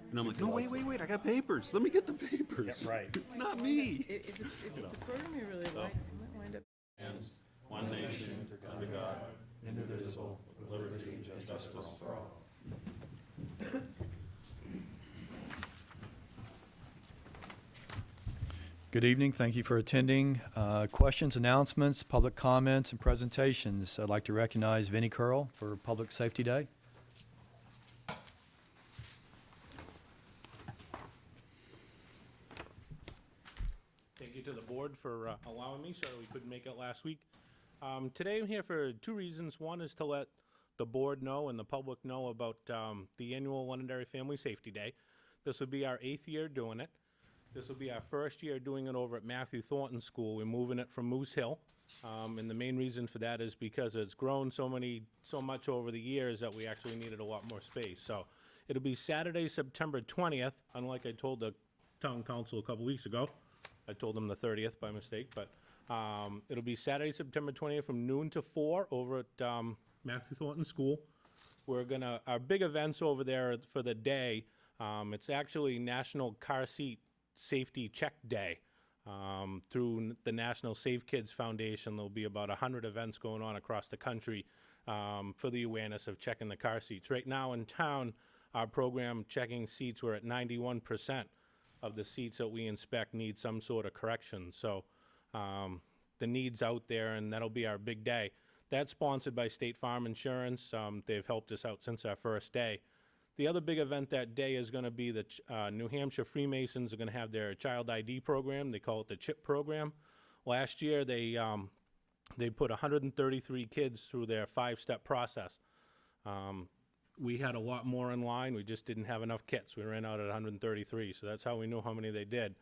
And I'm like, no, wait, I got papers. Let me get the papers. Yeah, right. It's not me. If it's a program he really likes, he might wind up. One nation, under God, indivisible, with liberty and justice for all. Good evening. Thank you for attending. Questions, announcements, public comments, and presentations. I'd like to recognize Vinnie Curl for Public Safety Day. Thank you to the board for allowing me. Sorry we couldn't make it last week. Today I'm here for two reasons. One is to let the board know and the public know about the annual Londonderry Family Safety Day. This will be our 8th year doing it. This will be our first year doing it over at Matthew Thornton School. We're moving it from Moose Hill. And the main reason for that is because it's grown so much over the years that we actually needed a lot more space. So it'll be Saturday, September 20th, unlike I told the town council a couple weeks ago. I told them the 30th by mistake, but it'll be Saturday, September 20th from noon to 4 over at Matthew Thornton School. Our big events over there for the day, it's actually National Car Seat Safety Check Day. Through the National Safe Kids Foundation, there'll be about 100 events going on across the country for the awareness of checking the car seats. Right now in town, our program checking seats, we're at 91% of the seats that we inspect need some sort of correction. So the need's out there, and that'll be our big day. That's sponsored by State Farm Insurance. They've helped us out since our first day. The other big event that day is going to be the New Hampshire Freemasons are going to have their child ID program. They call it the CHIP program. Last year, they put 133 kids through their 5-step process. We had a lot more in line. We just didn't have enough kits. We ran out at 133, so that's how we knew how many they did.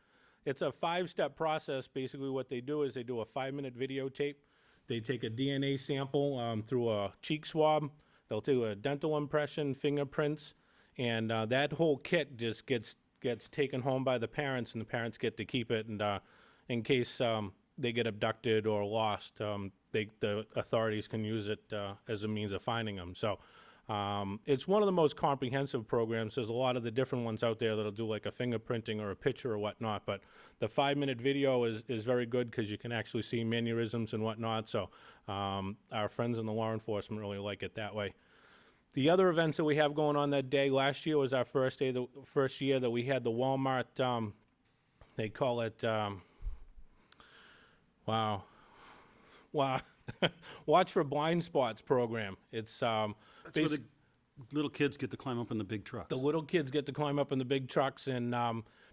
It's a 5-step process. Basically what they do is they do a 5-minute videotape. They take a DNA sample through a cheek swab. They'll do a dental impression, fingerprints, and that whole kit just gets taken home by the parents, and the parents get to keep it. And in case they get abducted or lost, the authorities can use it as a means of finding them. So it's one of the most comprehensive programs. There's a lot of the different ones out there that'll do like a fingerprinting or a picture or whatnot, but the 5-minute video is very good because you can actually see mannerisms and whatnot. So our friends in the law enforcement really like it that way. The other events that we have going on that day, last year was our first year that we had the Walmart, they call it, Watch for Blind Spots program. It's That's where the little kids get to climb up in the big trucks. the little kids get to climb up in the big trucks, and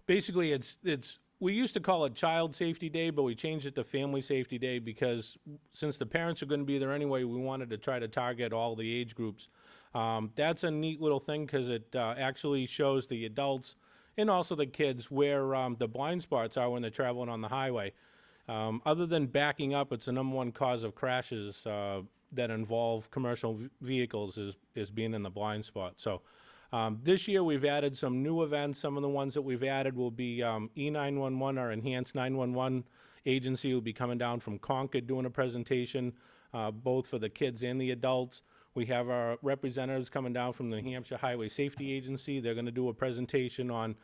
basically it's we used to call it Child Safety Day, but we changed it to Family Safety Day because since the parents are going to be there anyway, we wanted to try to target all the age groups. That's a neat little thing because it actually shows the adults and also the kids where the blind spots are when they're traveling on the highway. Other than backing up, it's the #1 cause of crashes that involve commercial vehicles is being in the blind spot. So this year we've added some new events. Some of the ones that we've added will be E911, our enhanced 911 agency will be coming down from Concord doing a presentation, both for the kids and the adults. We have our representatives coming down from the New Hampshire Highway Safety Agency. They're going to do a presentation on,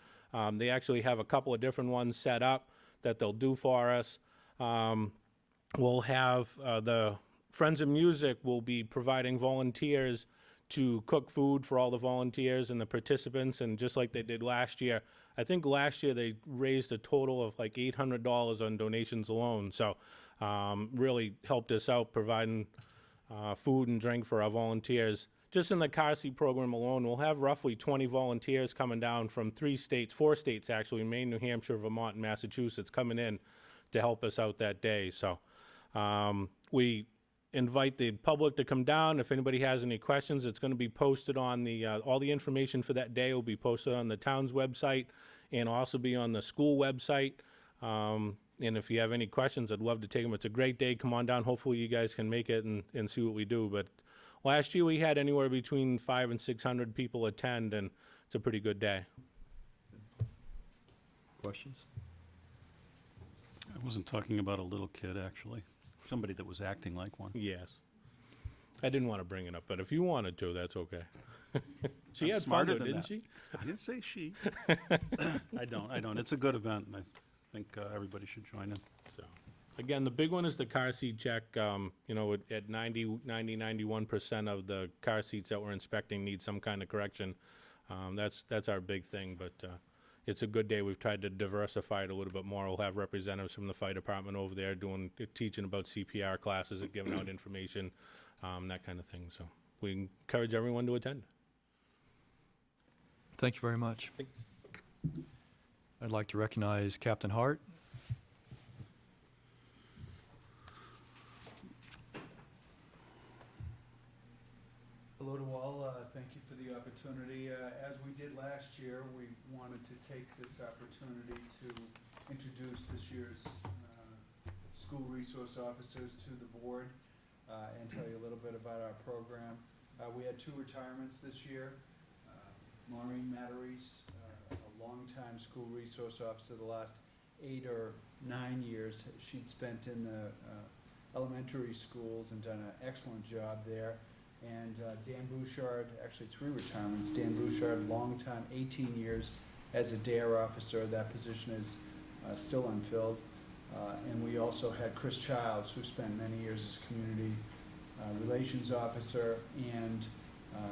they actually have a couple of different ones set up that they'll do for us. We'll have the Friends of Music will be providing volunteers to cook food for all the volunteers and the participants, and just like they did last year, I think last year they raised a total of like $800 on donations alone. So really helped us out providing food and drink for our volunteers. Just in the car seat program alone, we'll have roughly 20 volunteers coming down from 4 states actually, Maine, New Hampshire, Vermont, and Massachusetts, coming in to help us out that day. So we invite the public to come down. If anybody has any questions, it's going to be posted on the, all the information for that day will be posted on the town's website and also be on the school website. And if you have any questions, I'd love to take them. It's a great day. Come on down. Hopefully you guys can make it and see what we do. But last year we had anywhere between 500 and 600 people attend, and it's a pretty good day. Questions? I wasn't talking about a little kid, actually. Somebody that was acting like one. Yes. I didn't want to bring it up, but if you wanted to, that's okay. She I'm had fun, smarter though, than didn't that. she? I didn't say she. I don't. It's a good event, and I think everybody should join in. So, again, the big one is the car seat check. You know, at 91% of the car seats that we're inspecting need some kind of correction. That's our big thing, but it's a good day. We've tried to diversify it a little bit more. We'll have representatives from the fire department over there teaching about CPR classes and giving out information, that kind of thing. So we encourage everyone to attend. Thank you very much. Thanks. I'd like to recognize Captain Hart. Hello to all. Thank you for the opportunity. As we did last year, we wanted to take this opportunity to introduce this year's school resource officers to the board and tell you a little bit about our program. We had 2 retirements this year. Maureen Matteries, a longtime school resource officer, the last 8 or 9 years she'd spent in the elementary schools and done an excellent job there. And Dan Bouchard, actually 3 retirements. Dan Bouchard, long time, 18 years as a DARE officer. That position is still unfilled. And we also had Chris Childs, who spent many years as community relations officer, and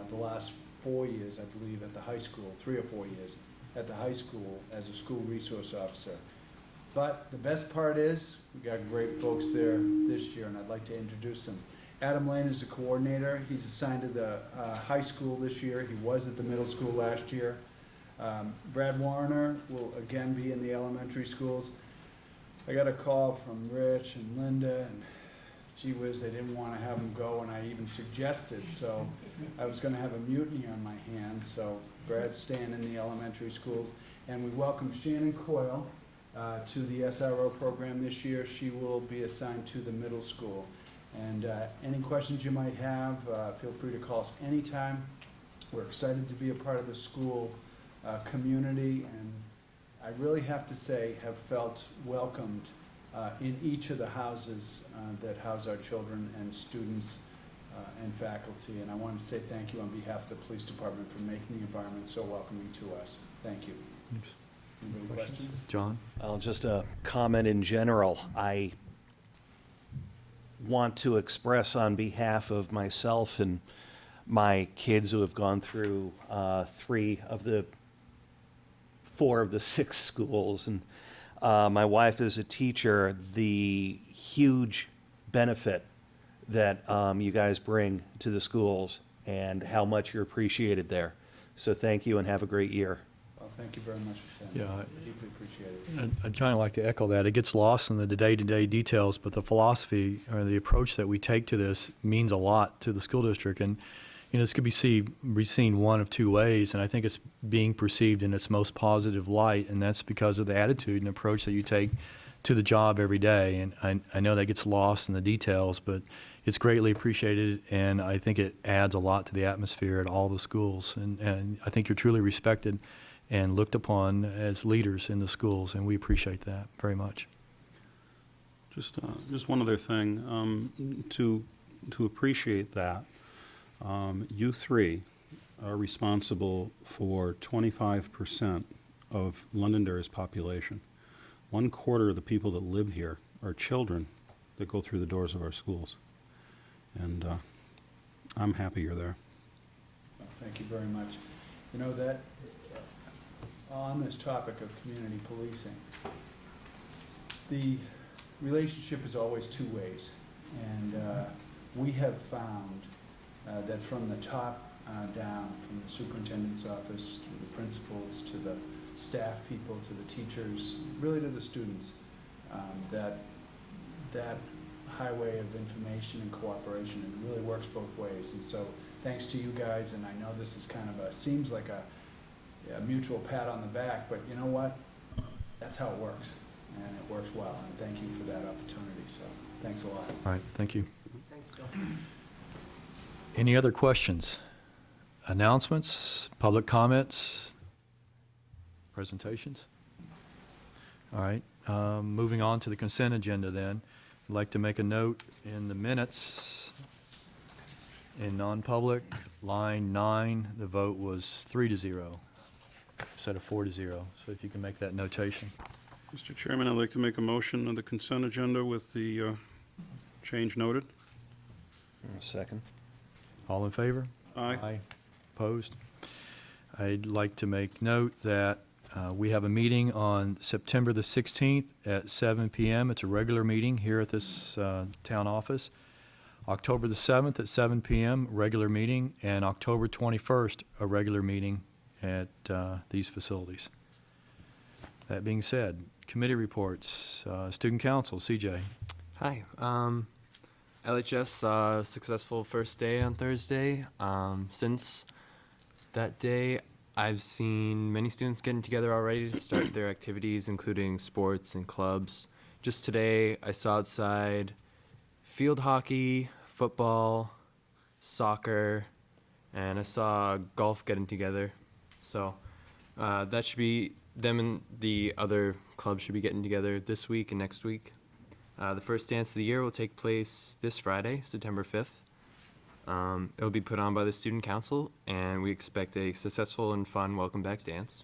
the last 4 years, I believe, at the high school, 3 or 4 years at the high school as a school resource officer. But the best part is we got great folks there this year, and I'd like to introduce them. Adam Lane is the coordinator. He's assigned to the high school this year. He was at the middle school last year. Brad Warner will again be in the elementary schools. I got a call from Rich and Linda, and gee whiz, they didn't want to have him go, and I even suggested, so I was going to have a mutiny on my hands. So Brad's staying in the elementary schools, and we welcome Shannon Coyle to the SRO program this year. She will be assigned to the middle school. And any questions you might have, feel free to call us anytime. We're excited to be a part of the school community, and I really have to say have felt welcomed in each of the houses that house our children and students and faculty. And I want to say thank you on behalf of the police department for making the environment so welcoming to us. Thank you. Thanks. Anybody questions? John? Just a comment in general. I want to express on behalf of myself and my kids who have gone through 3 of the 4 of the 6 schools, and my wife is a teacher, the huge benefit that you guys bring to the schools and how much you're appreciated there. So thank you and have a great year. Well, thank you very much for saying Yeah, that. Deeply appreciate it. I'd kind of like to echo that. It gets lost in the day-to-day details, but the philosophy or the approach that we take to this means a lot to the school district. And, you know, this could be seen one of 2 ways, and I think it's being perceived in its most positive light, and that's because of the attitude and approach that you take to the job every day. And I know that gets lost in the details, but it's greatly appreciated, and I think it adds a lot to the atmosphere at all the schools. And I think you're truly respected and looked upon as leaders in the schools, and we appreciate that very much. Just one other thing, to appreciate that, you 3 are responsible for 25% of Londonderry's population. 1/4 of the people that live here are children that go through the doors of our schools. And I'm happy you're there. Well, thank you very much. You know that, on this topic of community policing, the relationship is always 2 ways. And we have found that from the top down, from the superintendent's office to the principals to the staff people to the teachers, really to the students, that highway of information and cooperation, it really works both ways. And so thanks to you guys, and I know this is kind of seems like a mutual pat on the back, but you know what? That's how it works, and it works well, and thank you for that opportunity. So thanks a lot. All right, thank you. Thanks, Bill. Any other questions? Announcements, public comments, presentations? All right, moving on to the consent agenda then. I'd like to make a note in the minutes In non-public, line 9, the vote was 3-0 instead of 4-0. So if you can make that notation. Mr. Chairman, I'd like to make a motion of the consent agenda with the change noted. Second. All in favor? Aye. Opposed? I'd like to make note that we have a meeting on September the 16th at 7 p.m. It's a regular meeting here at this town office. October the 7th at 7 p.m., regular meeting, and October 21st, a regular meeting at these facilities. That being said, committee reports, student council, CJ. Hi. LHS successful first day on Thursday. Since that day, I've seen many students getting together already to start their activities, including sports and clubs. Just today, I saw outside field hockey, football, soccer, and I saw golf getting together. So that should be, them and the other clubs should be getting together this week and next week. The first dance of the year will take place this Friday, September 5th. It'll be put on by the Student Council, and we expect a successful and fun welcome back dance.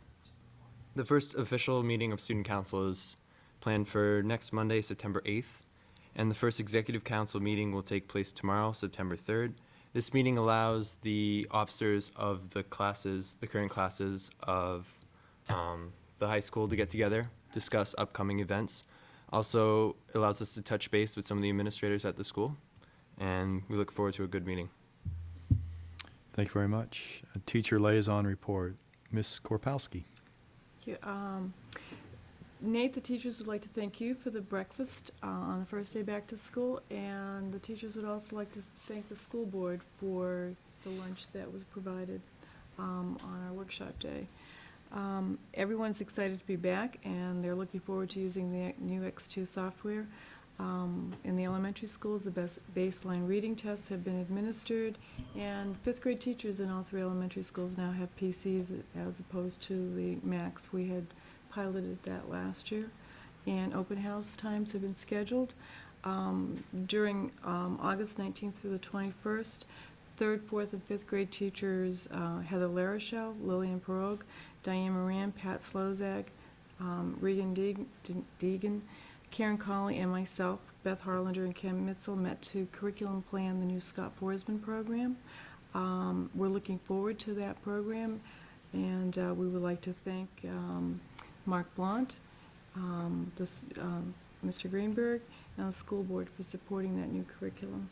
The first official meeting of Student Council is planned for next Monday, September 8th, and the first Executive Council meeting will take place tomorrow, September 3rd. This meeting allows the officers of the classes, the current classes of the high school to get together, discuss upcoming events. Also allows us to touch base with some of the administrators at the school, and we look forward to a good meeting. Thank you very much. A teacher liaison report, Ms. Korpowski. Thank you. Nate, the teachers would like to thank you for the breakfast on the first day back to school, and the teachers would also like to thank the school board for the lunch that was provided on our workshop day. Everyone's excited to be back, and they're looking forward to using the new X2 software. In the elementary schools, the baseline reading tests have been administered, and fifth grade teachers in all 3 elementary schools now have PCs as opposed to the Macs. We had piloted that last year, and open house times have been scheduled. During August 19th through the 21st, 3rd, 4th, and 5th grade teachers, Heather Larochelle, Lillian Perogue, Diane Moran, Pat Slozak, Regan Deegan, Karen Colley, and myself, Beth Harlander and Kim Mitzel, met to curriculum plan the new Scott Forsman program. We're looking forward to that program, and we would like to thank Mark Blount, Mr. Greenberg, and the school board for supporting that new curriculum.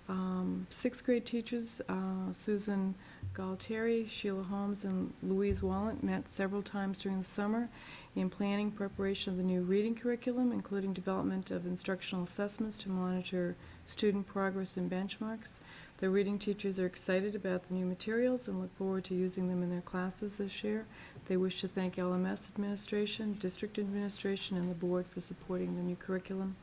6th grade teachers, Susan Galtieri, Sheila Holmes, and Louise Wallant met several times during the summer in planning preparation of the new reading curriculum, including development of instructional assessments to monitor student progress and benchmarks. The reading teachers are excited about the new materials and look forward to using them in their classes this year. They wish to thank LMS administration, district administration, and the board for supporting the new curriculum.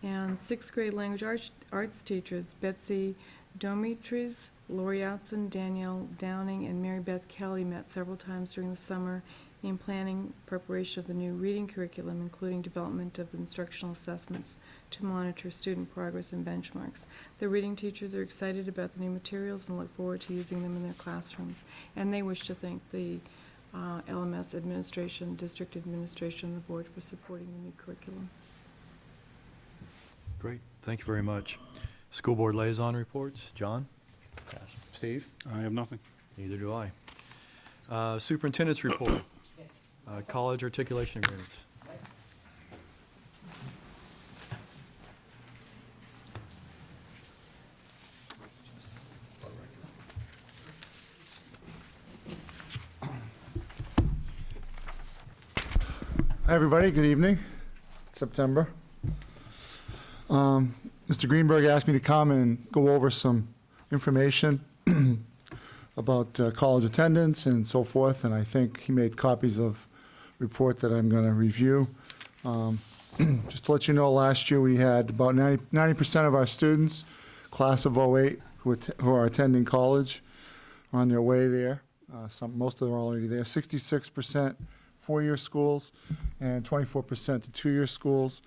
And 6th grade language arts teachers, Betsy Domitries, Lori Outson, Danielle Downing, and Mary Beth Kelly met several times during the summer in planning preparation of the new reading curriculum, including development of instructional assessments to monitor student progress and benchmarks. The reading teachers are excited about the new materials and look forward to using them in their classrooms. And they wish to thank the LMS administration, district administration, and the board for supporting the new curriculum. Great, thank you very much. School board liaison reports, John? Steve? I have nothing. Neither do I. Superintendent's report, college articulation agreements. Hi, everybody. Good evening. September. Mr. Greenberg asked me to come and go over some information about college attendance and so forth, and I think he made copies of a report that I'm going to review. Just to let you know, last year we had about 90% of our students, class of '08, who are attending college, are on their way there. Most of them are already there. 66% four-year schools and 24% to two-year schools.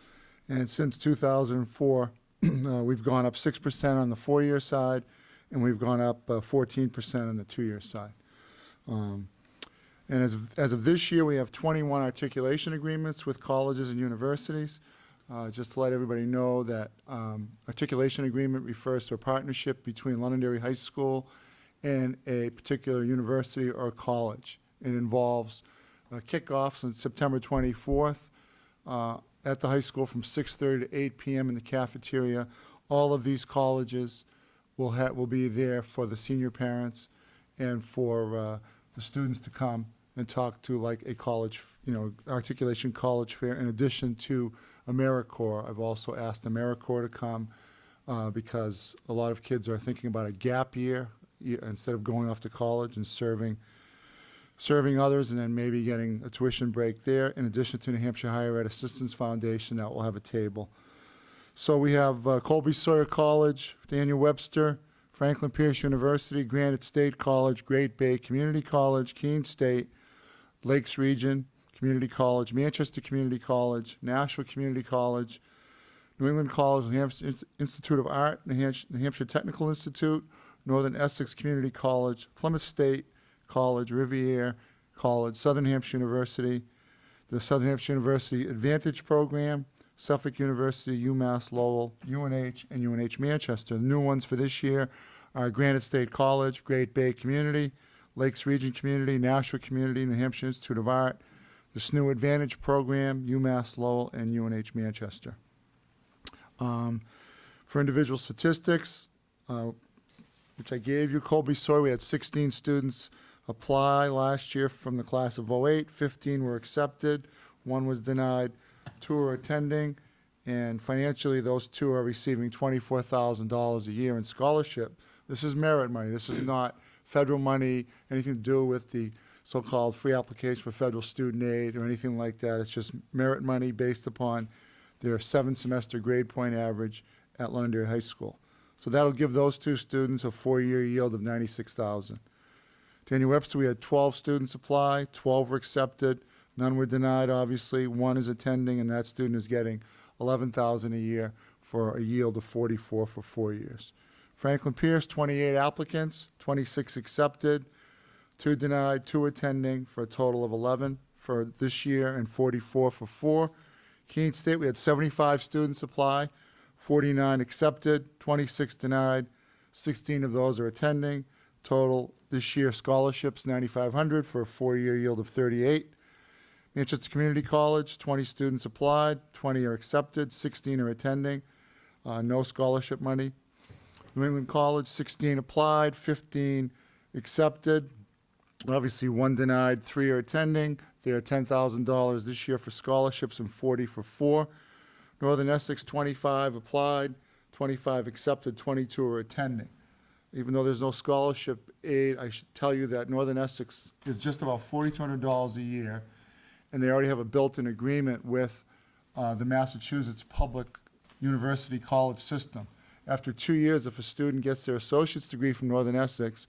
And since 2004, we've gone up 6% on the four-year side and we've gone up 14% on the two-year side. And as of this year, we have 21 articulation agreements with colleges and universities. Just to let everybody know that articulation agreement refers to a partnership between Londonderry High School and a particular university or college. It involves kickoffs on September 24th at the high school from 6:30 to 8 p.m. in the cafeteria. All of these colleges will be there for the senior parents and for the students to come and talk to, like a college, articulation college fair. In addition to AmeriCorps, I've also asked AmeriCorps to come because a lot of kids are thinking about a gap year instead of going off to college and serving others and then maybe getting a tuition break there. In addition to New Hampshire Higher Ed Assistance Foundation, that will have a table. So we have Colby Sawyer College, Daniel Webster, Franklin Pierce University, Granite State College, Great Bay Community College, Keene State, Lakes Region Community College, Manchester Community College, Nashville Community College, New England College, New Hampshire Institute of Art, New Hampshire Technical Institute, Northern Essex Community College, Plymouth State College, Riviera College, Southern Hampshire University, the Southern Hampshire University Advantage Program, Suffolk University, UMass Lowell, UNH, and UNH Manchester. The new ones for this year are Granite State College, Great Bay Community, Lakes Region Community, Nashville Community, New Hampshire Institute of Art, the SNU Advantage Program, UMass Lowell, and UNH Manchester. For individual statistics, which I gave you, Colby Sawyer, we had 16 students apply last year from the class of '08. 15 were accepted, 1 was denied, 2 are attending, and financially those 2 are receiving $24,000 a year in scholarship. This is merit money. This is not federal money, anything to do with the so-called free application for federal student aid or anything like that. It's just merit money based upon their 7-semester grade point average at Londonderry High School. So that'll give those 2 students a 4-year yield of $96,000. Daniel Webster, we had 12 students apply, 12 were accepted, none were denied, obviously. 1 is attending, and that student is getting $11,000 a year for a yield of 44 for 4 years. Franklin Pierce, 28 applicants, 26 accepted, 2 denied, 2 attending, for a total of 11 for this year and 44 for 4. Keene State, we had 75 students apply, 49 accepted, 26 denied, 16 of those are attending. Total this year scholarships, $9,500 for a 4-year yield of 38. Manchester Community College, 20 students applied, 20 are accepted, 16 are attending, no scholarship money. New England College, 16 applied, 15 accepted, obviously 1 denied, 3 are attending. They are $10,000 this year for scholarships and 40 for 4. Northern Essex, 25 applied, 25 accepted, 22 are attending. Even though there's no scholarship aid, I should tell you that Northern Essex is just about $4,200 a year, and they already have a built-in agreement with the Massachusetts Public University College System. After 2 years, if a student gets their associate's degree from Northern Essex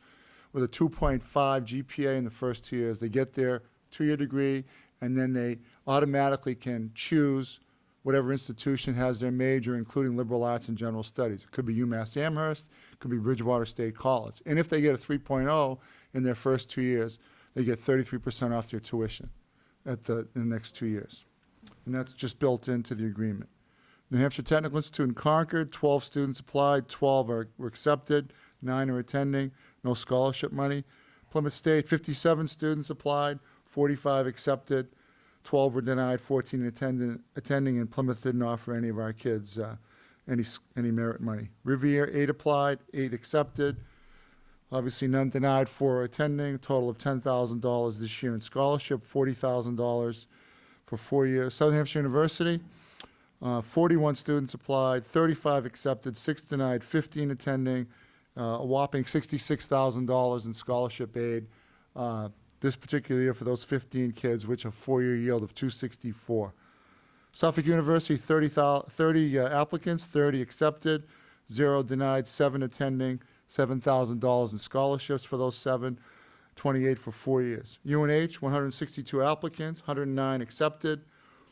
with a 2.5 GPA in the first 2 years, they get their 2-year degree, and then they automatically can choose whatever institution has their major, including liberal arts and general studies. It could be UMass Amherst, it could be Bridgewater State College. And if they get a 3.0 in their first 2 years, they get 33% off their tuition in the next 2 years. And that's just built into the agreement. New Hampshire Technical Institute in Concord, 12 students applied, 12 were accepted, 9 are attending, no scholarship money. Plymouth State, 57 students applied, 45 accepted, 12 were denied, 14 attending, and Plymouth didn't offer any of our kids any merit money. Riviera, 8 applied, 8 accepted, obviously none denied, 4 are attending, a total of $10,000 this year in scholarship, $40,000 for 4 years. Southern Hampshire University, 41 students applied, 35 accepted, 6 denied, 15 attending, a whopping $66,000 in scholarship aid this particular year for those 15 kids, which a 4-year yield of $264. Suffolk University, 30 applicants, 30 accepted, 0 denied, 7 attending, $7,000 in scholarships for those 7, 28 for 4 years. UNH, 162 applicants, 109 accepted,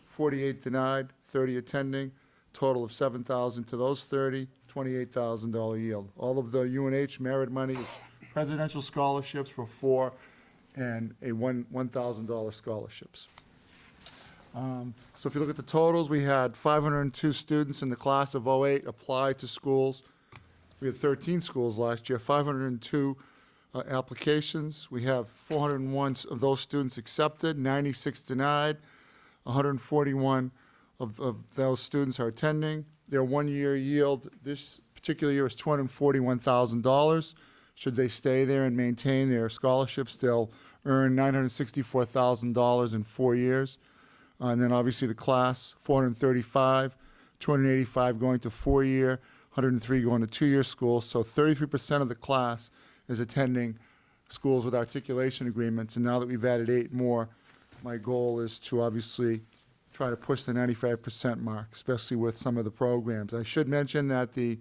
48 denied, 30 attending, total of $7,000 to those 30, $28,000 yield. All of the UNH merit money is presidential scholarships for 4 and a $1,000 scholarships. So if you look at the totals, we had 502 students in the class of '08 apply to schools. We had 13 schools last year, 502 applications. We have 401 of those students accepted, 96 denied, 141 of those students are attending. Their one-year yield this particular year is $241,000. Should they stay there and maintain their scholarships, they'll earn $964,000 in 4 years. And then obviously the class, 435, 285 going to 4-year, 103 going to 2-year schools. So 33% of the class is attending schools with articulation agreements. And now that we've added 8 more, my goal is to obviously try to push the 95% mark, especially with some of the programs. I should mention that the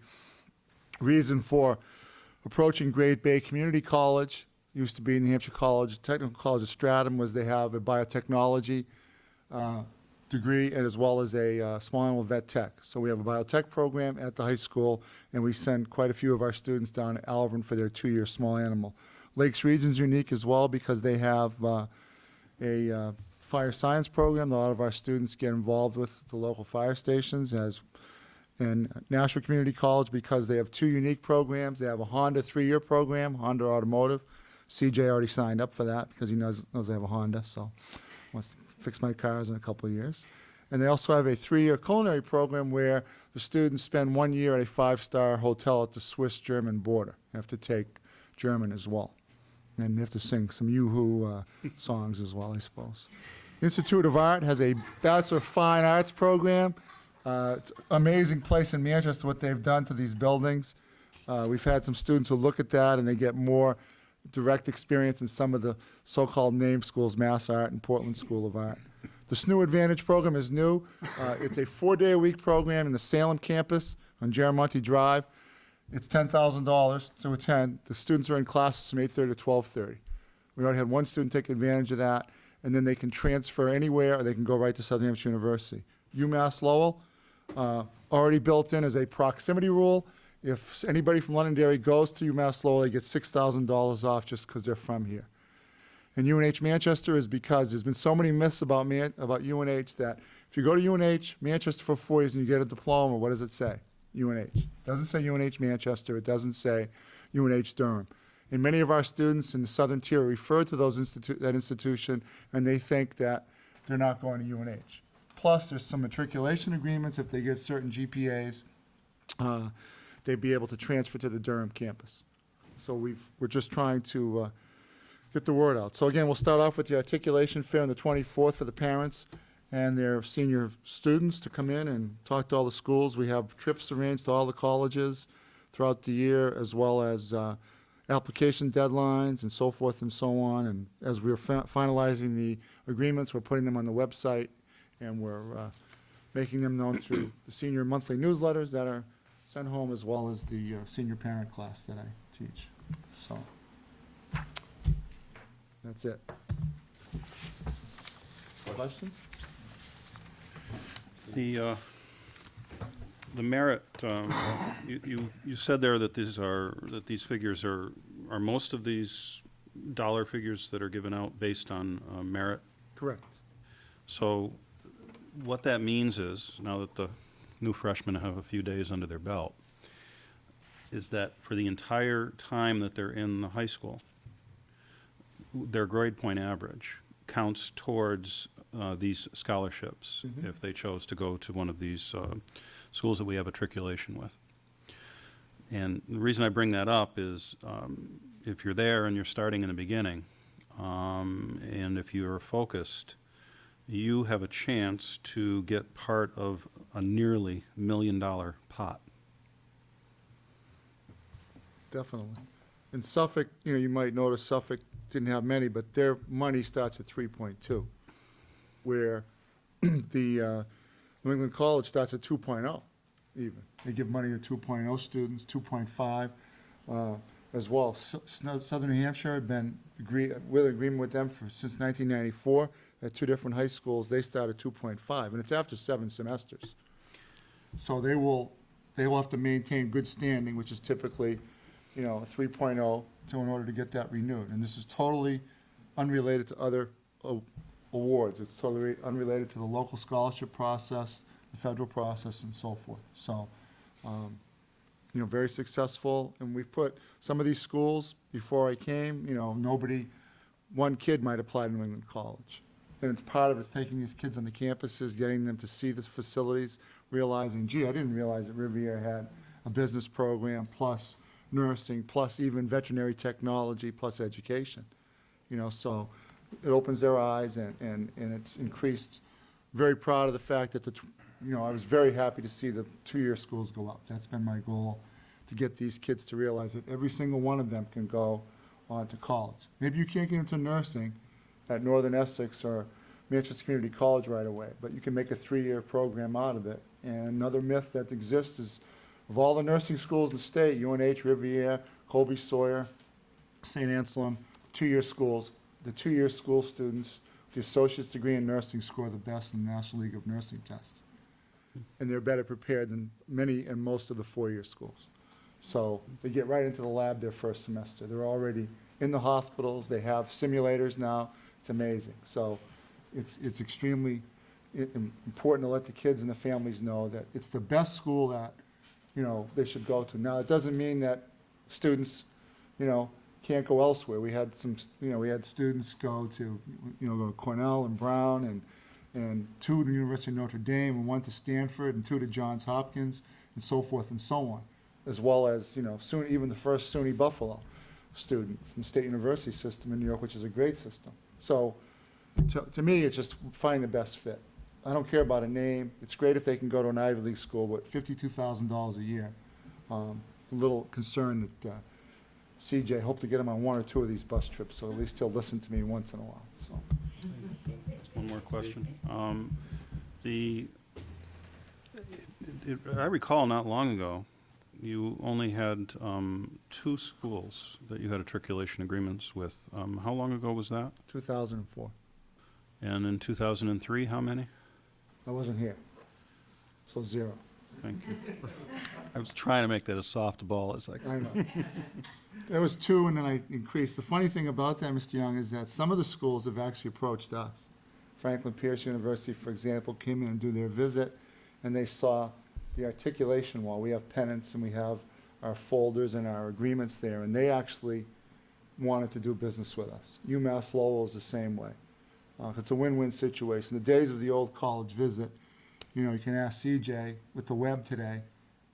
reason for approaching Great Bay Community College, used to be New Hampshire College, Technical College of Stratham, was they have a biotechnology degree and as well as a small animal vet tech. So we have a biotech program at the high school, and we send quite a few of our students down to Alvin for their 2-year small animal. Lakes Region's unique as well because they have a fire science program. A lot of our students get involved with the local fire stations, and National Community College because they have 2 unique programs. They have a Honda 3-year program, Honda Automotive. CJ already signed up for that because he knows I have a Honda, so wants to fix my cars in a couple of years. And they also have a 3-year culinary program where the students spend 1 year at a 5-star hotel at the Swiss-German border. They have to take German as well. And they have to sing some Yoo-Hoo songs as well, I suppose. Institute of Art has a Bachelor of Fine Arts program. It's an amazing place in Manchester, what they've done to these buildings. We've had some students who look at that and they get more direct experience in some of the so-called name schools, Mass Art and Portland School of Art. The SNU Advantage program is new. It's a 4-day-a-week program in the Salem campus on Jaramonte Drive. It's $10,000 to attend. The students are in classes from 8:30 to 12:30. We already had one student take advantage of that, and then they can transfer anywhere or they can go right to Southern Hampshire University. UMass Lowell, already built in as a proximity rule. If anybody from Londonderry goes to UMass Lowell, they get $6,000 off just because they're from here. And UNH Manchester is because there's been so many myths about UNH that if you go to UNH Manchester for 4 years and you get a diploma, what does it say? UNH. It doesn't say UNH Manchester. It doesn't say UNH Durham. And many of our students in the Southern Tier refer to that institution, and they think that they're not going to UNH. Plus, there's some matriculation agreements. If they get certain GPAs, they'd be able to transfer to the Durham campus. So we're just trying to get the word out. So again, we'll start off with the articulation fair on the 24th for the parents and their senior students to come in and talk to all the schools. We have trips arranged to all the colleges throughout the year, as well as application deadlines and so forth and so on. And as we're finalizing the agreements, we're putting them on the website, and we're making them known through the senior monthly newsletters that are sent home, as well as the senior parent class that I teach. So that's it. Question? The merit, you said there that these figures are most of these dollar figures that are given out based on merit? Correct. So what that means is, now that the new freshmen have a few days under their belt, is that for the entire time that they're in the high school, their grade point average counts towards these scholarships if they chose to go to one of these schools that we have matriculation with. And the reason I bring that up is if you're there and you're starting in the beginning, and if you're focused, you have a chance to get part of a nearly $1 million pot. Definitely. In Suffolk, you might notice Suffolk didn't have many, but their money starts at 3.2, where the New England College starts at 2.0 even. They give money to 2.0 students, 2.5 as well. Southern New Hampshire had been with agreement with them since 1994 at 2 different high schools. They start at 2.5, and it's after 7 semesters. So they they will have to maintain good standing, which is typically, a 3.0 in order to get that renewed. And this is totally unrelated to other awards. It's totally unrelated to the local scholarship process, the federal process, and so forth. So, very successful. And we've put some of these schools, before I came, one kid might apply to New England College. And it's part of it's taking these kids on the campuses, getting them to see the facilities, realizing, gee, I didn't realize that Riviera had a business program, plus nursing, plus even veterinary technology, plus education. So it opens their eyes, and it's increased. Very proud of the fact that I was very happy to see the two-year schools go up. That's been my goal, to get these kids to realize that every single one of them can go on to college. Maybe you can't get into nursing at Northern Essex or Manchester Community College right away, but you can make a 3-year program out of it. And another myth that exists is, of all the nursing schools in the state, UNH, Riviera, Colby Sawyer, St. Anselm, two-year schools, the two-year school students, the associate's degree in nursing score the best in the National League of Nursing test. And they're better prepared than many and most of the 4-year schools. So they get right into the lab their first semester. They're already in the hospitals. They have simulators now. It's amazing. So it's extremely important to let the kids and the families know that it's the best school that, they should go to. Now, it doesn't mean that students, can't go elsewhere. We had we had students go to, go to Cornell and Brown and 2 to the University of Notre Dame, and 1 to Stanford, and 2 to Johns Hopkins, and so forth and so on, as well as, soon even the first SUNY Buffalo student from the State University system in New York, which is a great system. So to me, it's just finding the best fit. I don't care about a name. It's great if they can go to an Ivy League school with $52,000 a year. A little concerned that CJ, hope to get him on 1 or 2 of these bus trips, so at least he'll listen to me once in a while. So. One more question. I recall not long ago, you only had 2 schools that you had matriculation agreements with. How long ago was that? 2004. And in 2003, how many? I wasn't here, so 0. Thank you. I was trying to make that as soft a ball as I could. I know. There was 2, and then I increased. The funny thing about that, Mr. Young, is that some of the schools have actually approached us. Franklin Pierce University, for example, came in and do their visit, and they saw the articulation wall. We have pennants, and we have our folders and our agreements there, and they actually wanted to do business with us. UMass Lowell is the same way. It's a win-win situation. The days of the old college visit, you can ask CJ with the web today.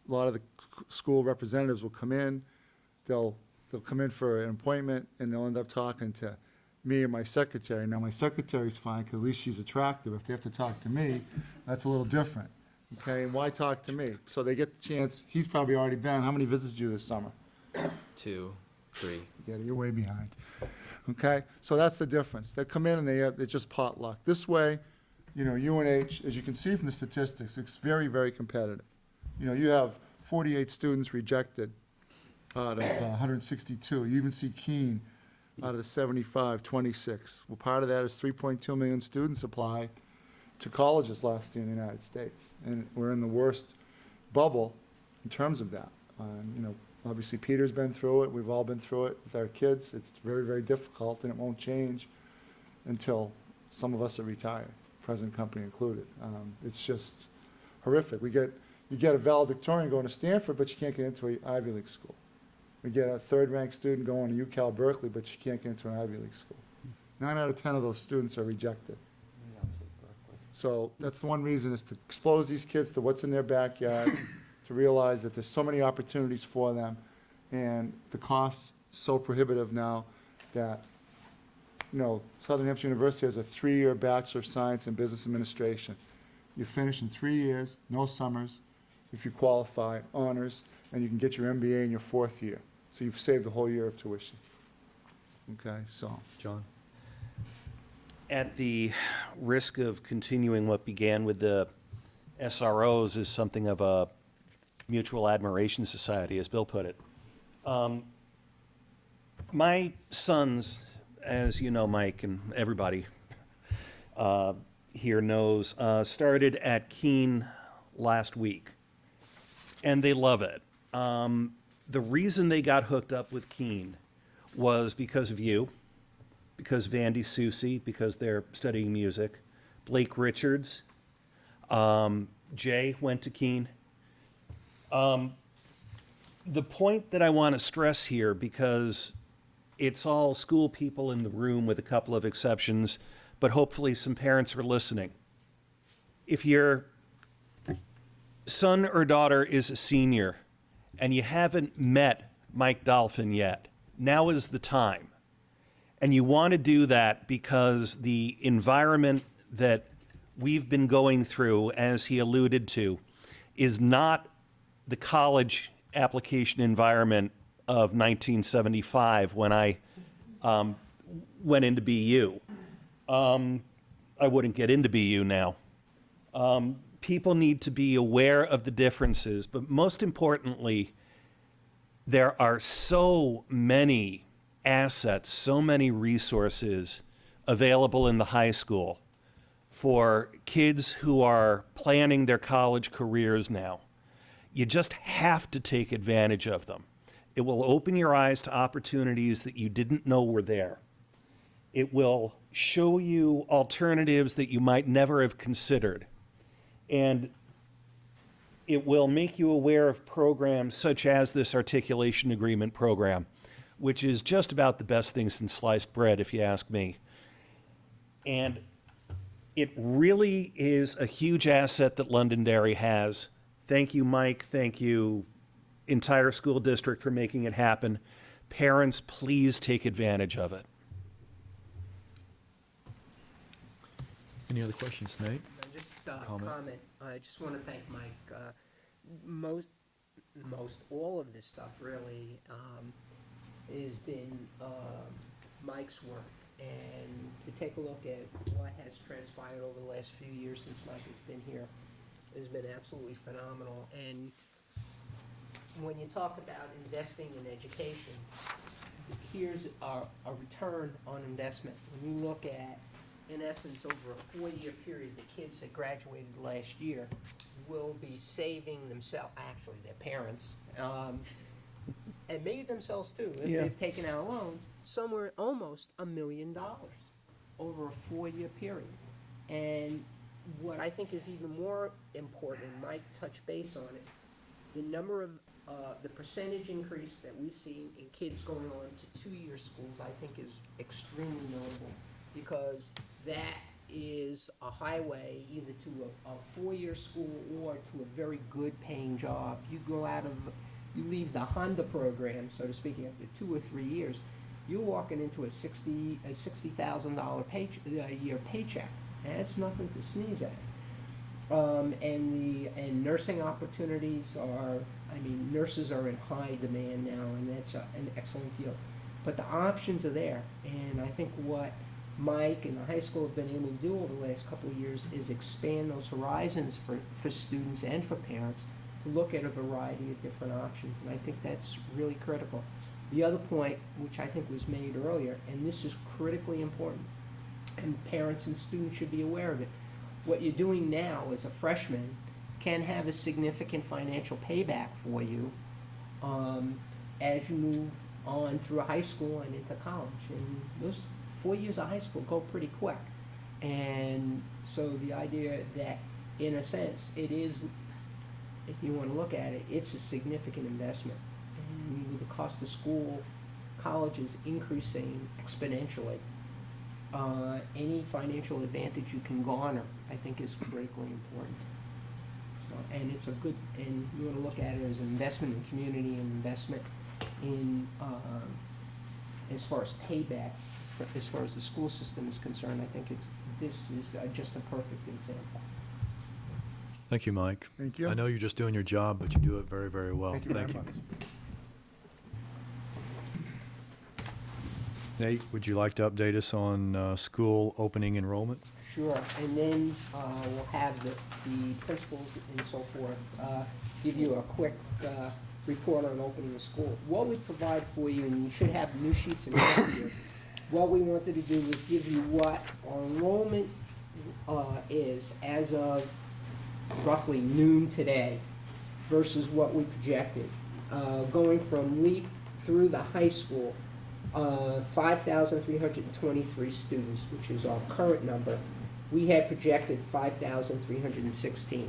A lot of the school representatives will come in. They'll come in for an appointment, and they'll end up talking to me or my secretary. Now, my secretary's fine, because at least she's attractive. If they have to talk to me, that's a little different. Okay, and why talk to me? So they get the chance. He's probably already been. How many visits did you this summer? 2, 3. Yeah, you're way behind. Okay, so that's the difference. They come in and it's just potluck. This way, UNH, as you can see from the statistics, it's very, very competitive. You have 48 students rejected out of 162. You even see Keene out of the 75, 26. Well, part of that is 3.2 million students apply to colleges last year in the United States. And we're in the worst bubble in terms of that. Obviously Peter's been through it. We've all been through it with our kids. It's very, very difficult, and it won't change until some of us are retired, present company included. It's just horrific. You get a valedictorian going to Stanford, but you can't get into an Ivy League school. We get a 3rd-ranked student going to UCal Berkeley, but you can't get into an Ivy League school. 9 out of 10 of those students are rejected. So that's the one reason, is to expose these kids to what's in their backyard, to realize that there's so many opportunities for them, and the cost is so prohibitive now that, Southern Hampshire University has a 3-year Bachelor of Science in Business Administration. You finish in 3 years, no summers, if you qualify, honors, and you can get your MBA in your 4th year. So you've saved a whole year of tuition. Okay, so. John? At the risk of continuing what began with the SROs as something of a mutual admiration society, as Bill put it. My sons, as you know, Mike, and everybody here knows, started at Keene last week. and they love it. The reason they got hooked up with Keene was because of you, because of Andy Susi, because they're studying music. Blake Richards, Jay went to Keene. The point that I want to stress here, because it's all school people in the room with a couple of exceptions, but hopefully some parents are listening. If your son or daughter is a senior and you haven't met Mike Dolphin yet, now is the time. And you want to do that because the environment that we've been going through, as he alluded to, is not the college application environment of 1975 when I went into BU. I wouldn't get into BU now. People need to be aware of the differences, but most importantly, there are so many assets, so many resources available in the high school for kids who are planning their college careers now. You just have to take advantage of them. It will open your eyes to opportunities that you didn't know were there. It will show you alternatives that you might never have considered. And it will make you aware of programs such as this articulation agreement program, which is just about the best thing since sliced bread, if you ask me. And it really is a huge asset that Londonderry has. Thank you, Mike. Thank you, entire school district, for making it happen. Parents, please take advantage of it. Any other questions, Nate? Just Comment. comment. I just want to thank Mike. Most all of this stuff really has been Mike's work. And to take a look at what has transpired over the last few years since Mike has been here has been absolutely phenomenal. And when you talk about investing in education, here's a return on investment. When you look at, in essence, over a 4-year period, the kids that graduated last year will be saving themselves, actually their parents, and maybe themselves too, if Yeah. they've taken out loans, somewhere almost $1 million over a 4-year period. And what I think is even more important, Mike touched base on it, the number of, the percentage increase that we've seen in kids going on to 2-year schools, I think is extremely notable, because that is a highway either to a 4-year school or to a very good paying job. You you leave the Honda program, so to speak, after 2 or 3 years, you're walking into a $60,000 a year paycheck. That's nothing to sneeze at. And nursing opportunities are, nurses are in high demand now, and that's an excellent field. But the options are there, and I think what Mike and the high school have been able to do over the last couple of years is expand those horizons for students and for parents to look at a variety of different options, and I think that's really critical. The other point, which I think was made earlier, and this is critically important, and parents and students should be aware of it, what you're doing now as a freshman can have a significant financial payback for you as you move on through high school and into college. And those 4 years of high school go pretty quick. And so the idea that, in a sense, it is, if you want to look at it, it's a significant investment. And with the cost of school, college is increasing exponentially. Any financial advantage you can garner, I think, is critically important. So, and it's a good, and you want to look at it as an investment in community and investment in, as far as payback, as far as the school system is concerned, I think this is just a perfect example. Thank you, Mike. Thank you. I know you're just doing your job, but you do it very, very well. Thank you very much. Nate, would you like to update us on school opening enrollment? Sure, and then we'll have the principals and so forth give you a quick report on opening the school. What we provide for you, and you should have new sheets in front of you, what we wanted to do was give you what our enrollment is as of roughly noon today. versus what we projected. Going from LEAP through the high school, 5,323 students, which is our current number. We had projected 5,316.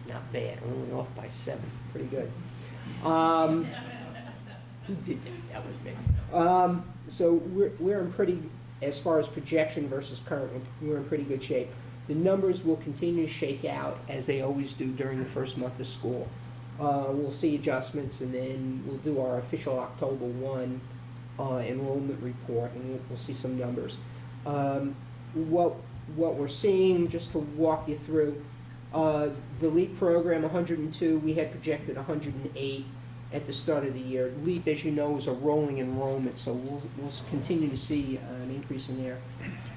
Not bad, only off by 7, pretty good. Who did that? That was me. So we're in pretty, as far as projection versus current, we're in pretty good shape. The numbers will continue to shake out as they always do during the first month of school. We'll see adjustments, and then we'll do our official October 1 enrollment report, and we'll see some numbers. What we're seeing, just to walk you through, the LEAP program, 102, we had projected 108 at the start of the year. LEAP, as you know, is a rolling enrollment, so we'll continue to see an increase in there.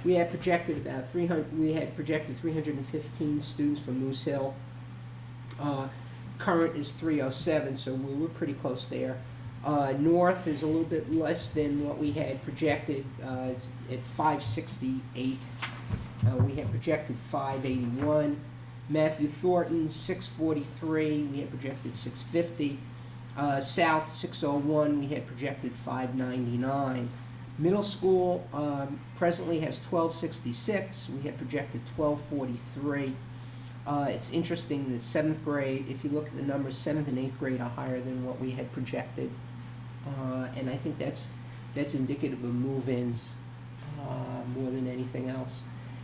We had projected about 315 students from Moose Hill. Current is 307, so we were pretty close there. North is a little bit less than what we had projected. It's at 568. We had projected 581. Matthew Thornton, 643. We had projected 650. South, 601. We had projected 599. Middle school presently has 1266. We had projected 1243. It's interesting that 7th grade, if you look at the numbers, 7th and 8th grade are higher than what we had projected. And I think that's indicative of move-ins more than anything else.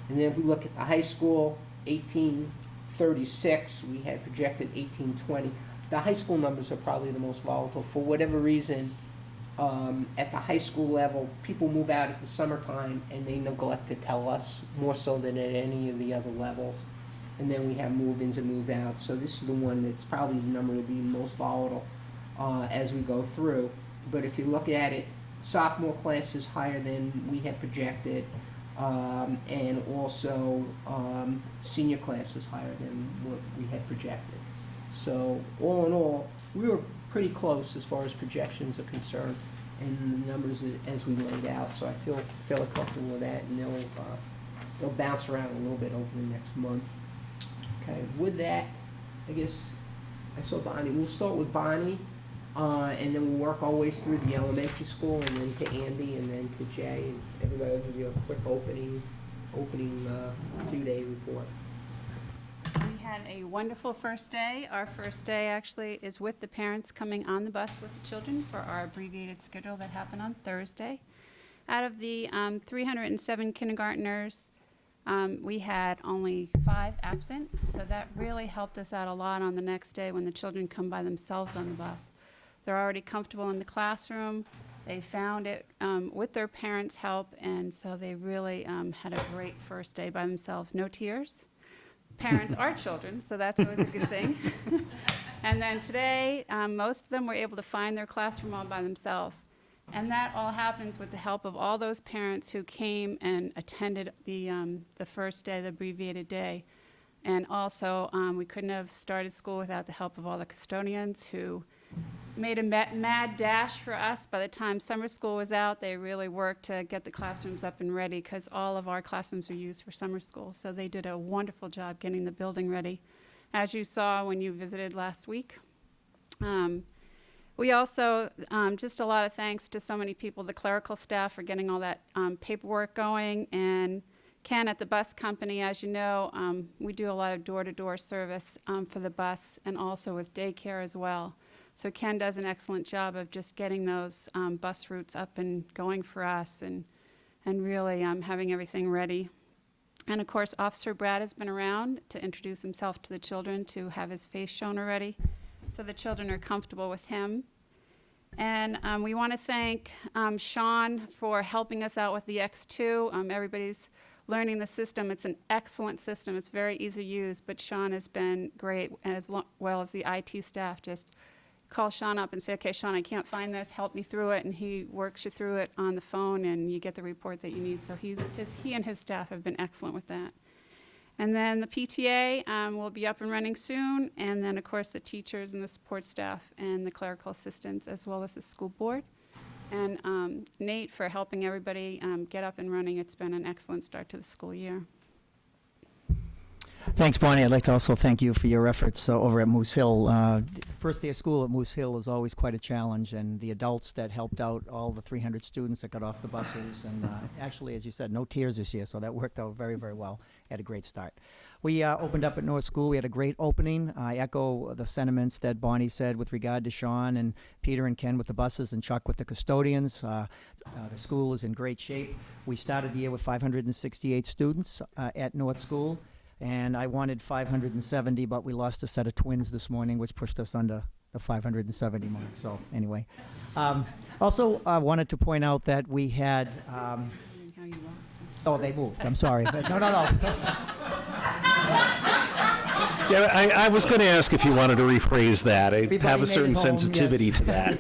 And then if we look at the high school, 1836, we had projected 1820. The high school numbers are probably the most volatile. For whatever reason, at the high school level, people move out at the summertime and they neglect to tell us, more so than at any of the other levels. And then we have move-ins and move-outs. So this is the one that's probably the number that will be most volatile as we go through. But if you look at it, sophomore class is higher than we had projected, and also senior class is higher than what we had projected. So all in all, we were pretty close as far as projections are concerned, and the numbers as we laid out. So I feel fairly comfortable with that, and they'll bounce around a little bit over the next month. Okay, with that, I guess I saw Bonnie. We'll start with Bonnie, and then we'll work our way through the elementary school, and then to Andy, and then to Jay, and everybody will give you a quick opening few-day report. We had a wonderful first day. Our first day actually is with the parents coming on the bus with the children for our abbreviated schedule that happened on Thursday. Out of the 307 kindergartners, we had only 5 absent, so that really helped us out a lot on the next day when the children come by themselves on the bus. They're already comfortable in the classroom. They found it with their parents' help, and so they really had a great first day by themselves. No tears. Parents are children, so that's always a good thing. And then today, most of them were able to find their classroom all by themselves. And that all happens with the help of all those parents who came and attended the first day, the abbreviated day. And also, we couldn't have started school without the help of all the custodians who made a mad dash for us. By the time summer school was out, they really worked to get the classrooms up and ready because all of our classrooms are used for summer school. So they did a wonderful job getting the building ready, as you saw when you visited last week. We also, just a lot of thanks to so many people, the clerical staff for getting all that paperwork going, and Ken at the bus company. As you know, we do a lot of door-to-door service for the bus and also with daycare as well. So Ken does an excellent job of just getting those bus routes up and going for us and really having everything ready. And of course, Officer Brad has been around to introduce himself to the children, to have his face shown already, so the children are comfortable with him. And we want to thank Sean for helping us out with the X2. Everybody's learning the system. It's an excellent system. It's very easy to use, but Sean has been great, as well as the IT staff. Just call Sean up and say, okay, Sean, I can't find this, help me through it, and he works you through it on the phone, and you get the report that you need. So he and his staff have been excellent with that. And then the PTA will be up and running soon, and then, of course, the teachers and the support staff and the clerical assistants, as well as the school board. And Nate for helping everybody get up and running. It's been an excellent start to the school year. Thanks, Bonnie. I'd like to also thank you for your efforts over at Moose Hill. First day of school at Moose Hill is always quite a challenge, and the adults that helped out all the 300 students that got off the buses, and actually, as you said, no tears this year, so that worked out very, very well. Had a great start. We opened up at North School. We had a great opening. I echo the sentiments that Bonnie said with regard to Sean and Peter and Ken with the buses and Chuck with the custodians. The school is in great shape. We started the year with 568 students at North School. And I wanted 570, but we lost a set of twins this morning, which pushed us under the 570 mark. So anyway, also I wanted to point out that we had. How you lost them. Oh, they moved. I'm sorry. No. Yeah, I was going to ask if you wanted to rephrase that. I Everybody have a made certain it home, sensitivity yes. to that.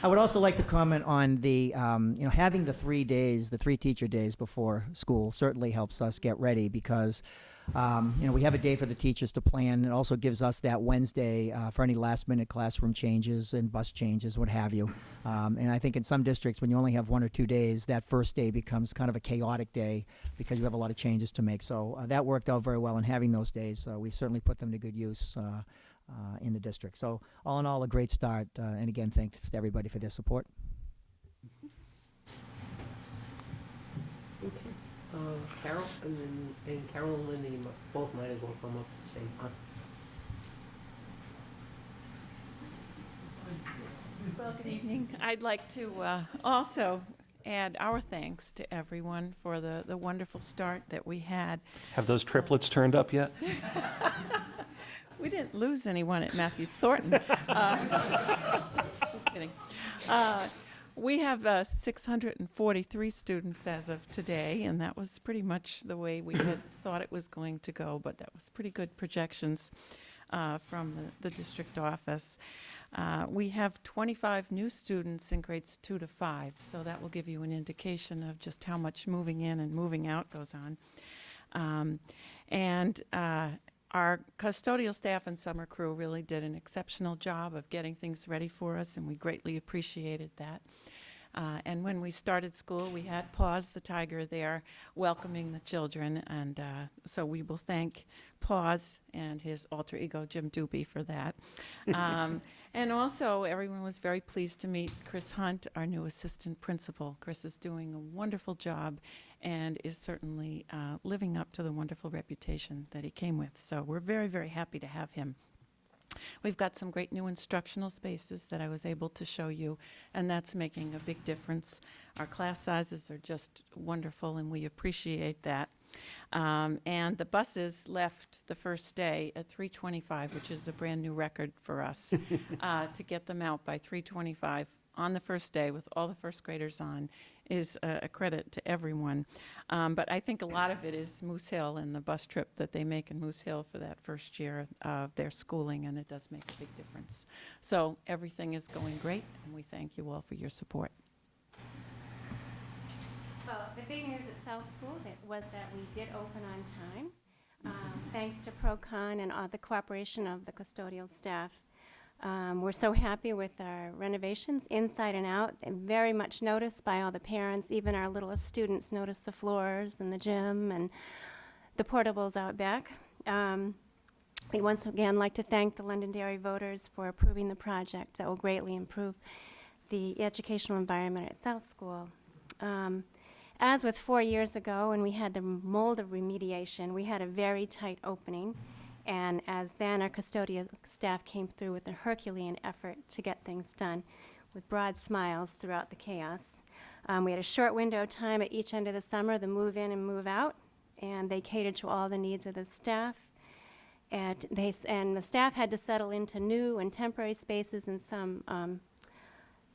I would also like to comment on the, having the 3 days, the 3 teacher days before school certainly helps us get ready because, we have a day for the teachers to plan. It also gives us that Wednesday for any last minute classroom changes and bus changes, what have you. And I think in some districts, when you only have 1 or 2 days, that first day becomes kind of a chaotic day because you have a lot of changes to make. So that worked out very well in having those days. We certainly put them to good use. In the district. So all in all, a great start. And again, thanks to everybody for their support. Okay. Carol and Carol and Lindy both might as well come up at the same time. Well, good evening. I'd like to also add our thanks to everyone for the wonderful start that we had. Have those triplets turned up yet? We didn't lose anyone at Matthew Thornton. Just kidding. We have 643 students as of today, and that was pretty much the way we had thought it was going to go, but that was pretty good projections from the district office. We have 25 new students in grades 2 to 5, so that will give you an indication of just how much moving in and moving out goes on. Our custodial staff and summer crew really did an exceptional job of getting things ready for us, and we greatly appreciated that. And when we started school, we had Paws the tiger there welcoming the children, and so we will thank Paws and his alter ego, Jim Doobie, for that. And also, everyone was very pleased to meet Chris Hunt, our new assistant principal. Chris is doing a wonderful job and is certainly living up to the wonderful reputation that he came with. So we're very, very happy to have him. We've got some great new instructional spaces that I was able to show you, and that's making a big difference. Our class sizes are just wonderful, and we appreciate that. And the buses left the first day at 3:25, which is a brand new record for us, to get them out by 3:25 on the first day with all the first graders on is a credit to everyone. But I think a lot of it is Moose Hill and the bus trip that they make in Moose Hill for that first year of their schooling, and it does make a big difference. So everything is going great, and we thank you all for your support. Well, the big news at South School was that we did open on time, thanks to ProCon and all the cooperation of the custodial staff. We're so happy with our renovations inside and out. They're very much noticed by all the parents. Even our littlest students notice the floors and the gym and the portables out back. We'd once again like to thank the Londonderry voters for approving the project that will greatly improve the educational environment at South School. As with 4 years ago when we had the mold of remediation, we had a very tight opening. And as then our custodial staff came through with a Herculean effort to get things done with broad smiles throughout the chaos. We had a short window of time at each end of the summer, the move in and move out, and they catered to all the needs of the staff. And the staff had to settle into new and temporary spaces and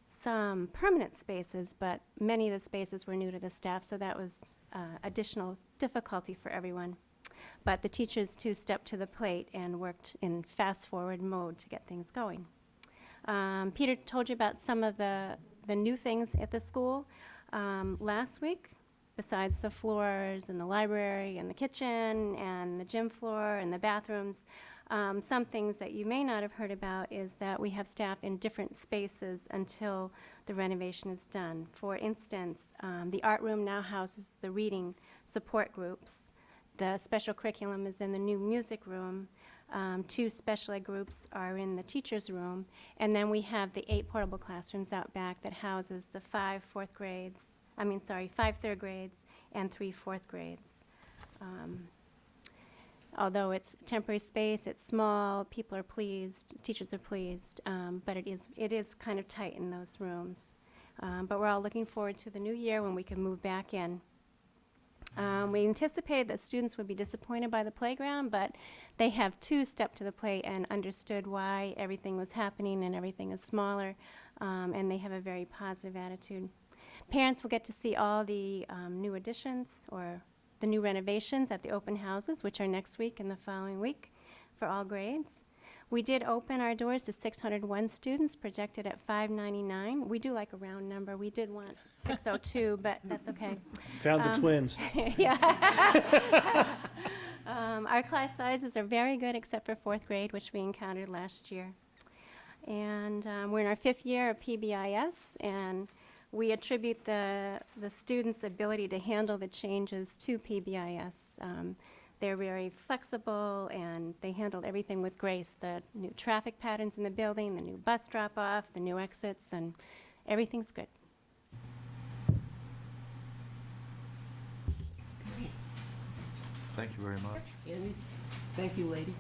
some permanent spaces, but many of the spaces were new to the staff, so that was additional difficulty for everyone. But the teachers, too, stepped to the plate and worked in fast-forward mode to get things going. Peter told you about some of the new things at the school last week, besides the floors and the library and the kitchen and the gym floor and the bathrooms. Some things that you may not have heard about is that we have staff in different spaces until the renovation is done. For instance, the art room now houses the reading support groups. The special curriculum is in the new music room. 2 special ed groups are in the teacher's room. And then we have the 8 portable classrooms out back that houses the 5 third grades and 3 fourth grades. Although it's temporary space, it's small, people are pleased, teachers are pleased, but it is kind of tight in those rooms. But we're all looking forward to the new year when we can move back in. We anticipated that students would be disappointed by the playground, but they have too stepped to the plate and understood why everything was happening and everything is smaller, and they have a very positive attitude. Parents will get to see all the new additions or the new renovations at the open houses, which are next week and the following week for all grades. We did open our doors to 601 students, projected at 599. We do like a round number. We did want 602, but that's okay. Found the twins. Yeah. Our class sizes are very good except for 4th grade, which we encountered last year. And we're in our 5th year of PBIS, and we attribute the students' ability to handle the changes to PBIS. They're very flexible, and they handled everything with grace. The new traffic patterns in the building, the new bus drop-off, the new exits, and everything's good. Thank you very much. Andy, thank you, ladies.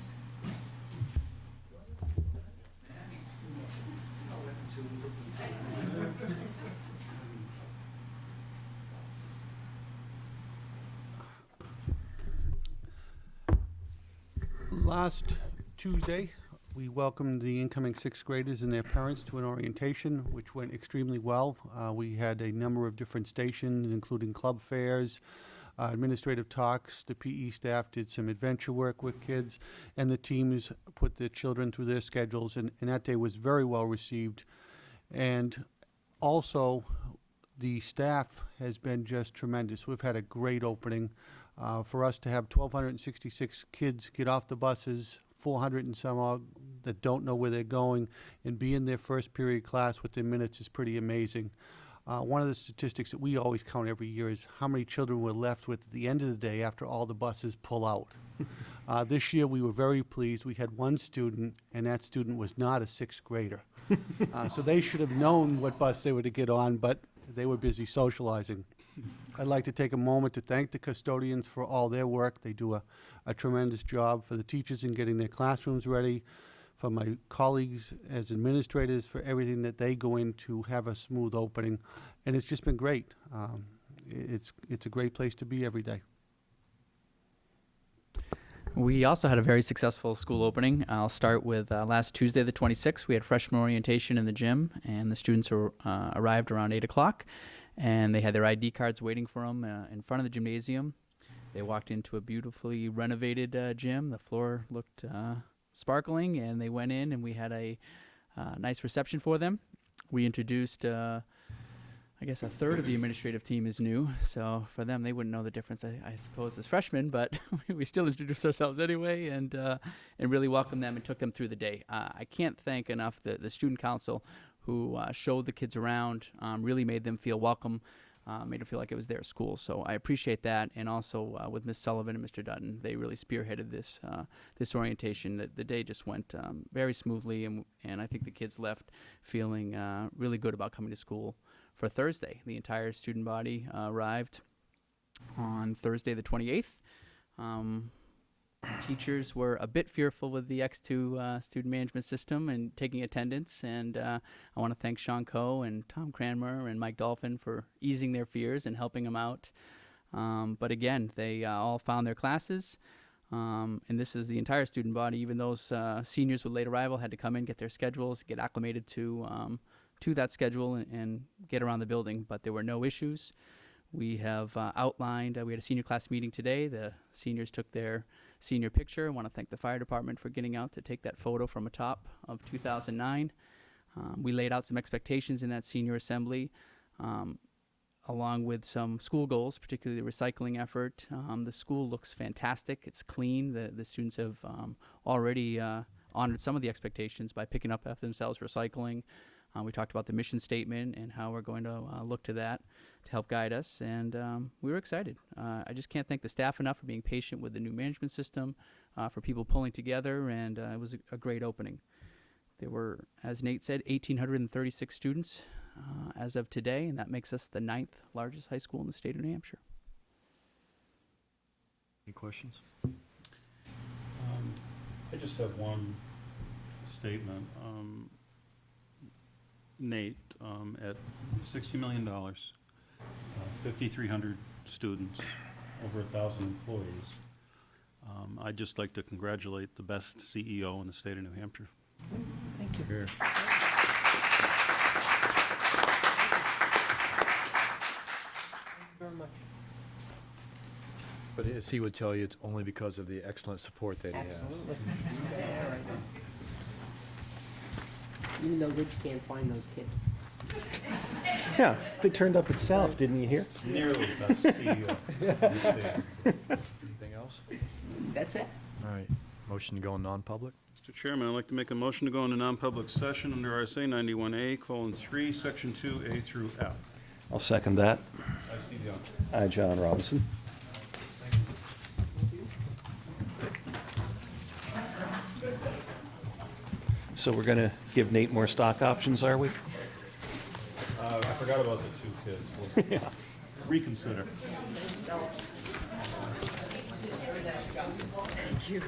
Last Tuesday, we welcomed the incoming 6th graders and their parents to an orientation, which went extremely well. We had a number of different stations, including club fairs, administrative talks. The PE staff did some adventure work with kids, and the teams put the children through their schedules, and that day was very well received. And also, the staff has been just tremendous. We've had a great opening. For us to have 1,266 kids get off the buses, 400 and some odd that don't know where they're going, and be in their first period class within minutes is pretty amazing. One of the statistics that we always count every year is how many children we're left with at the end of the day after all the buses pull out. This year we were very pleased. We had one student, and that student was not a 6th grader. So they should have known what bus they were to get on, but they were busy socializing. I'd like to take a moment to thank the custodians for all their work. They do a tremendous job. For the teachers in getting their classrooms ready, for my colleagues as administrators for everything that they go in to have a smooth opening. And it's just been great. It's a great place to be every day. We also had a very successful school opening. I'll start with last Tuesday, the 26th. We had freshman orientation in the gym, and the students arrived around 8 o'clock, and they had their ID cards waiting for them in front of the gymnasium. They walked into a beautifully renovated gym. The floor looked sparkling, and they went in, and we had a nice reception for them. We introduced I guess a third of the administrative team is new, so for them, they wouldn't know the difference, I suppose, as freshmen, but we still introduced ourselves anyway and really welcomed them and took them through the day. I can't thank enough the student council who showed the kids around, really made them feel welcome, made them feel like it was their school. So I appreciate that, and also with Ms. Sullivan and Mr. Dutton, they really spearheaded this orientation. The day just went very smoothly, and I think the kids left feeling really good about coming to school for Thursday. The entire student body arrived on Thursday the 28th. Teachers were a bit fearful with the X2 student management system and taking attendance, and I want to thank Sean Coe and Tom Cranmer and Mike Dolphin for easing their fears and helping them out. But again, they all found their classes, and this is the entire student body. Even those seniors with late arrival had to come in, get their schedules, get acclimated to that schedule and get around the building, but there were no issues. We have outlined, we had a senior class meeting today. The seniors took their senior picture. I want to thank the fire department for getting out to take that photo from atop of 2009. We laid out some expectations in that senior assembly, along with some school goals, particularly the recycling effort. The school looks fantastic. It's clean. The students have already honored some of the expectations by picking up after themselves, recycling. We talked about the mission statement and how we're going to look to that to help guide us, and we were excited. I just can't thank the staff enough for being patient with the new management system, for people pulling together, and it was a great opening. There were, as Nate said, 1,836 students as of today, and that makes us the 9th largest high school in the state of New Hampshire. Any questions? I just have one statement. Nate, at $60 million, 5,300 students, over 1,000 employees, I'd just like to congratulate the best CEO in the state of New Hampshire. Thank you. Here. Thank you very much. But as he would tell you, it's only because of the excellent support that he has. Absolutely. Yeah, right. Even though Rich can't find those kids. Yeah, they turned up at South, didn't you hear? Nearly the best CEO in the state. Anything else? That's it. All right. Motion to go in non-public? Mr. Chairman, I'd like to make a motion to go into non-public session under RSA 91A:3, Section 2A through F. I'll second that. I, Steve Young. Hi, John Robinson. So we're going to give Nate more stock options, are we? I forgot about the two kids. We'll reconsider. Thank you.